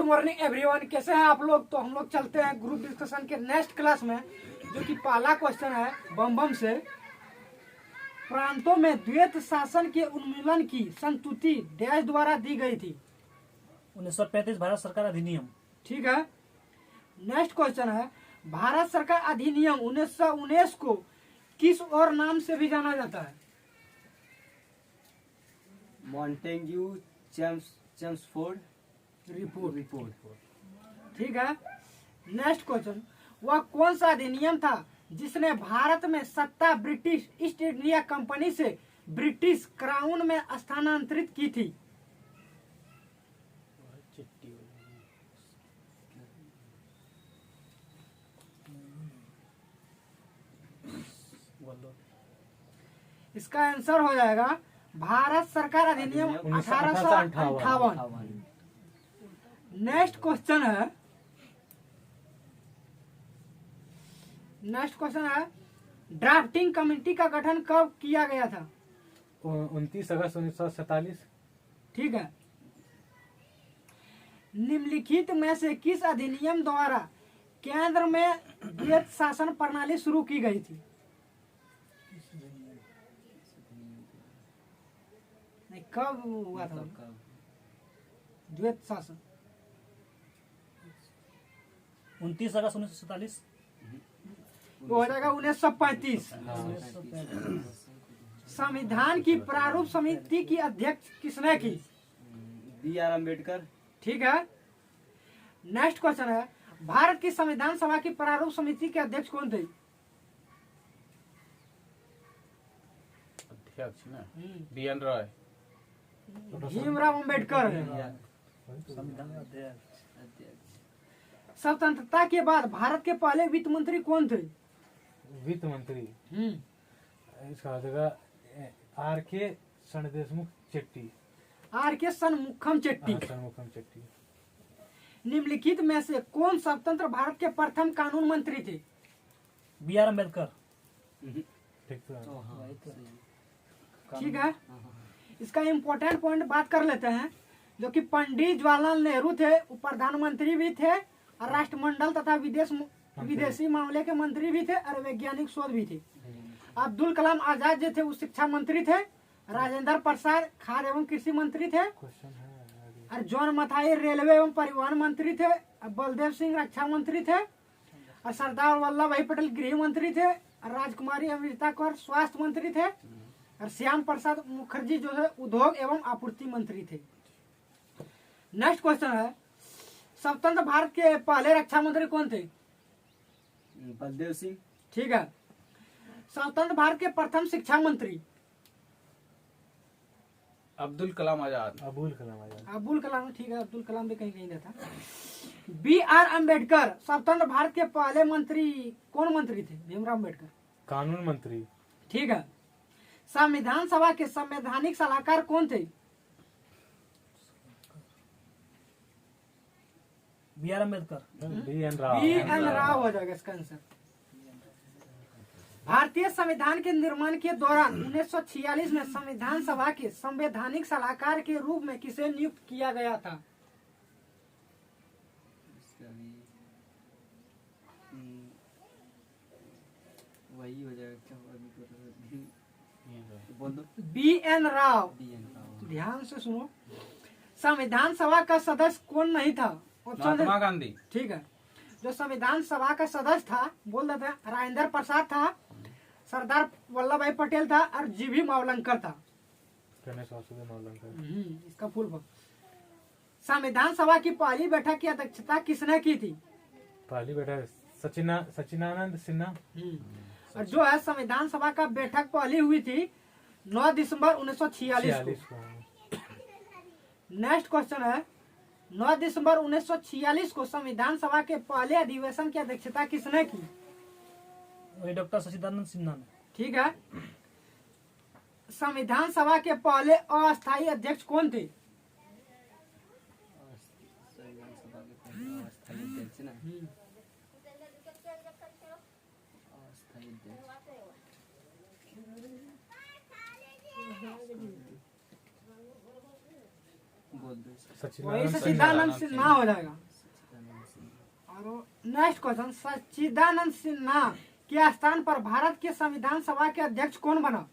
Morning everyone, कैसे हैं आप लोग। तो हम लोग चलते हैं ग्रुप डिस्कशन के नेक्स्ट क्लास में, जो कि पहला क्वेश्चन है बम से। प्रांतों में द्वैत शासन के उन्मूलन की संस्तुति डैश द्वारा दी गई थी। 1935 भारत सरकार अधिनियम। ठीक है। नेक्स्ट क्वेश्चन है भारत सरकार अधिनियम 1919 को किस और नाम से भी जाना जाता है। Montagu Chelmsford report. ठीक है। नेक्स्ट क्वेश्चन, वह कौन सा अधिनियम था जिसने भारत में सत्ता ब्रिटिश ईस्ट इंडिया कंपनी से ब्रिटिश क्राउन में स्थानांतरित की थी। इसका आंसर हो जाएगा भारत सरकार अधिनियम 1858। नेक्स्ट क्वेश्चन है ड्राफ्टिंग कमेटी का गठन कब किया गया था। 29 अगस्त 1947। ठीक है। निम्नलिखित में से किस अधिनियम द्वारा केंद्र में द्वैत शासन प्रणाली शुरू की गई थी। नहीं, कब हुआ था द्वैत शासन। 29 अगस्त 1947। वो हो जाएगा 1935। संविधान की प्रारूप समिति की अध्यक्ष किसने की। B.R. अम्बेडकर। ठीक है। नेक्स्ट क्वेश्चन है भारत की संविधान सभा की प्रारूप समिति के अध्यक्ष कौन थे। अध्यक्ष ना B.N. रॉय। भीमराव अम्बेडकर है। संविधान अध्यक्ष। स्वतंत्रता के बाद भारत के पहले वित्त मंत्री कौन थे। वित्त मंत्री इसका हो जाएगा R.K. षणदेशमुख चेट्टी। R.K. षणमुखम चेट्टी। षणमुखम चेट्टी। निम्नलिखित में से कौन स्वतंत्र भारत के प्रथम कानून मंत्री थे। B.R. अम्बेडकर। ठीक तो ठीक है। इसका इम्पोर्टेंट पॉइंट बात कर लेते हैं, जो कि पंडित जवाहरलाल नेहरू थे, वो प्रधानमंत्री भी थे और राष्ट्रमंडल तथा विदेशी मामले के मंत्री भी थे और वैज्ञानिक शोध भी थे। अब्दुल कलाम आजाद जो थे वो शिक्षा मंत्री थे। राजेंद्र प्रसाद खाद्य एवं कृषि मंत्री थे। और जॉन मथाई रेलवे एवं परिवहन मंत्री थे। और बलदेव सिंह रक्षा मंत्री थे। और सरदार वल्लभ भाई पटेल गृह मंत्री थे। और राजकुमारी अमृता कौर स्वास्थ्य मंत्री थे। और श्याम प्रसाद मुखर्जी जो है उद्योग एवं आपूर्ति मंत्री थे। नेक्स्ट क्वेश्चन है स्वतंत्र भारत के पहले रक्षा मंत्री कौन थे। बलदेव सिंह। ठीक है। स्वतंत्र भारत के प्रथम शिक्षा मंत्री अब्दुल कलाम आजाद। अब्दुल कलाम। ठीक है, अब्दुल कलाम भी कहीं कहीं रहता। B.R. अम्बेडकर स्वतंत्र भारत के पहले मंत्री कौन मंत्री थे। भीमराव अम्बेडकर कानून मंत्री। ठीक है। संविधान सभा के संवैधानिक सलाहकार कौन थे। B.R. अम्बेडकर। B.N. राव हो जाएगा इसका आंसर। भारतीय संविधान के निर्माण के दौरान 1946 में संविधान सभा के संवैधानिक सलाहकार के रूप में किसे नियुक्त किया गया था। वही हो जाएगा क्या B.N. राव। ध्यान से सुनो। संविधान सभा का सदस्य कौन नहीं था। महात्मा गांधी। ठीक है। जो संविधान सभा का सदस्य था बोल देते हैं राजेंद्र प्रसाद था, सरदार वल्लभ भाई पटेल था और G.V. मावलंकर था। इसका फुल फॉर्म। संविधान सभा की पहली बैठक की अध्यक्षता किसने की थी। पहली बैठक सचिदानंद सिन्हा। और जो है संविधान सभा का बैठक पहली हुई थी 9 दिसंबर 1946 को। नेक्स्ट क्वेश्चन है 9 दिसंबर 1946 को संविधान सभा के पहले अधिवेशन की अध्यक्षता किसने की। वही डॉक्टर सचिदानंद सिन्हा ने। ठीक है। संविधान सभा के पहले अस्थायी अध्यक्ष कौन थे। बोल दो इसको। वही सचिदानंद सच्चिदानंद सिन्हा हो जाएगा। सच्चिदानंद सिन्हा। और नेक्स्ट क्वेश्चन, सच्चिदानंद सिन्हा के स्थान पर भारत के संविधान सभा के अध्यक्ष कौन बना?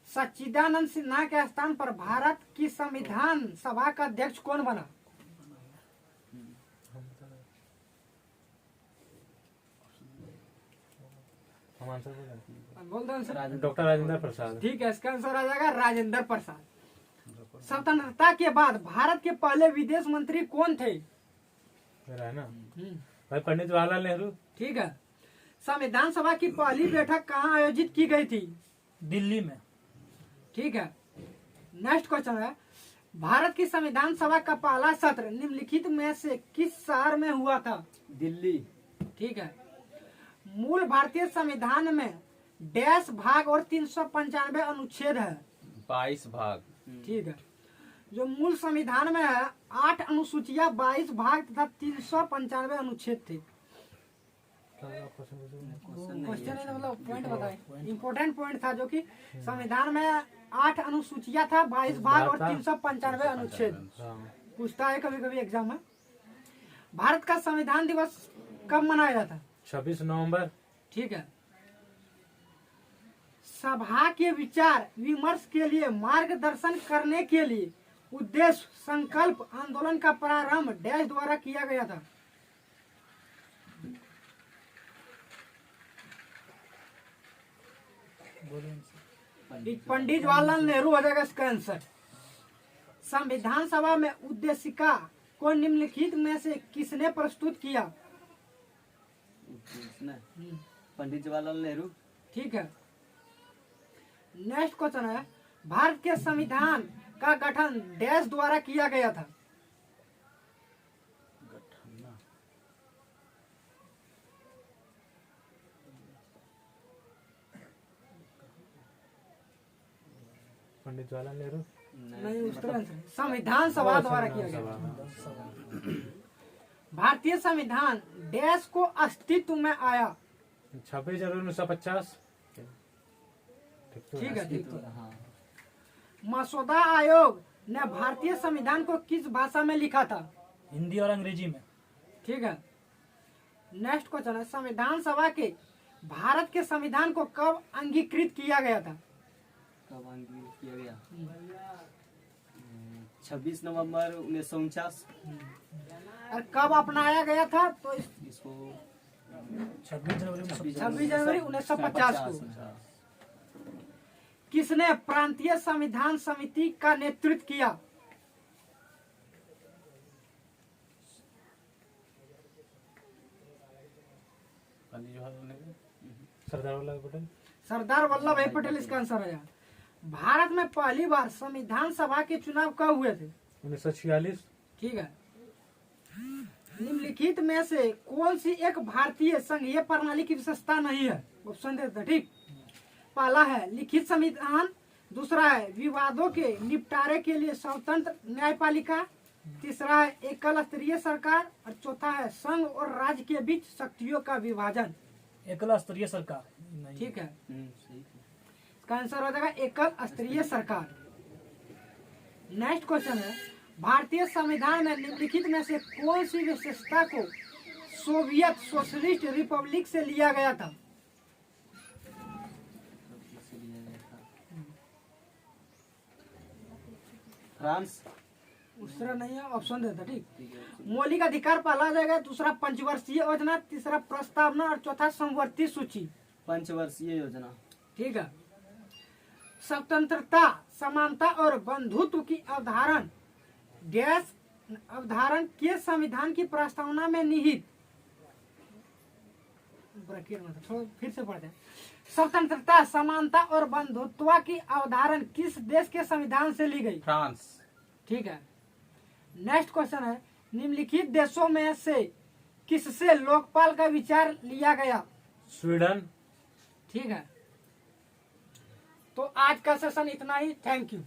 सच्चिदानंद सिन्हा के स्थान पर भारत की संविधान सभा का अध्यक्ष कौन बना? हम आंसर बोलें। बोल दो आंसर। डॉक्टर राजेंद्र प्रसाद। ठीक है, इसका आंसर आ जाएगा राजेंद्र प्रसाद। स्वतंत्रता के बाद भारत के पहले विदेश मंत्री कौन थे? मेरा है ना भाई पंडित जवाहरलाल नेहरू। ठीक है। संविधान सभा की पहली बैठक कहाँ आयोजित की गई थी? दिल्ली में। ठीक है। नेक्स्ट क्वेश्चन है, भारत की संविधान सभा का पहला सत्र निम्नलिखित में से किस शहर में हुआ था? दिल्ली। ठीक है। मूल भारतीय संविधान में डैश भाग और 395 अनुच्छेद है। 22 भाग। ठीक है। जो मूल संविधान में है 8 अनुसूचियां, 22 भाग तथा 395 अनुच्छेद थे। क्वेश्चन है मतलब पॉइंट बताए, इम्पोर्टेंट पॉइंट था जो कि संविधान में 8 अनुसूचियां था, 22 भाग और 395 अनुच्छेद। पूछता है कभी कभी एग्जाम में। भारत का संविधान दिवस कब मनाया जाता है? 26 नवंबर। ठीक है। सभा के विचार विमर्श के लिए मार्गदर्शन करने के लिए उद्देश्य संकल्प आंदोलन का प्रारंभ डैश द्वारा किया गया था? पंडित जवाहरलाल नेहरू हो जाएगा इसका आंसर। संविधान सभा में उद्देशिका को निम्नलिखित में से किसने प्रस्तुत किया? पंडित जवाहरलाल नेहरू। ठीक है। नेक्स्ट क्वेश्चन है, भारत के संविधान का गठन डैश द्वारा किया गया था? पंडित जवाहरलाल नेहरू। नहीं, उसका आंसर संविधान सभा द्वारा किया गया। भारतीय संविधान डैश को अस्तित्व में आया? 26 जनवरी 1950। ठीक है। हाँ। मसौदा आयोग ने भारतीय संविधान को किस भाषा में लिखा था? हिंदी और अंग्रेजी में। ठीक है। नेक्स्ट क्वेश्चन है, संविधान सभा के भारत के संविधान को कब अंगीकृत किया गया था? कब अंगीकृत किया गया? 26 नवंबर 1949। और कब अपनाया गया था? तो इसको 26 जनवरी 26 जनवरी 1950 को। किसने प्रांतीय संविधान समिति का नेतृत्व किया? सरदार वल्लभ पटेल। सरदार वल्लभ भाई पटेल इसका आंसर है। भारत में पहली बार संविधान सभा के चुनाव कब हुए थे? 1946। ठीक है। निम्नलिखित में से कौन सी एक भारतीय संघीय प्रणाली की विशेषता नहीं है? ऑप्शन देते हैं। ठीक, पहला है लिखित संविधान, दूसरा है विवादों के निपटारे के लिए स्वतंत्र न्यायपालिका, तीसरा है एकल स्तरीय सरकार और चौथा है संघ और राज्य के बीच शक्तियों का विभाजन। एकल स्तरीय सरकार। नहीं। ठीक है, सही। इसका आंसर हो जाएगा एकल स्तरीय सरकार। नेक्स्ट क्वेश्चन है, भारतीय संविधान में निम्नलिखित में से कौन सी विशेषता को सोवियत सोशलिस्ट रिपब्लिक से लिया गया था? फ्रांस। दूसरा नहीं है, ऑप्शन देता। ठीक, ठीक है। मौलिक अधिकार पहला जाएगा, दूसरा पंचवर्षीय योजना, तीसरा प्रस्तावना और चौथा समवर्ती सूची। पंचवर्षीय योजना। ठीक है। स्वतंत्रता, समानता और बंधुत्व की अवधारण डैश अवधारण के संविधान की प्रस्तावना में निहित। ब्रैकेट में थोड़ा फिर से पढ़ते हैं। स्वतंत्रता, समानता और बंधुत्व की अवधारण किस देश के संविधान से ली गई? फ्रांस। ठीक है। नेक्स्ट क्वेश्चन है, निम्नलिखित देशों में से किससे लोकपाल का विचार लिया गया? स्वीडन। ठीक है। तो आज का सेशन इतना ही। Thank you.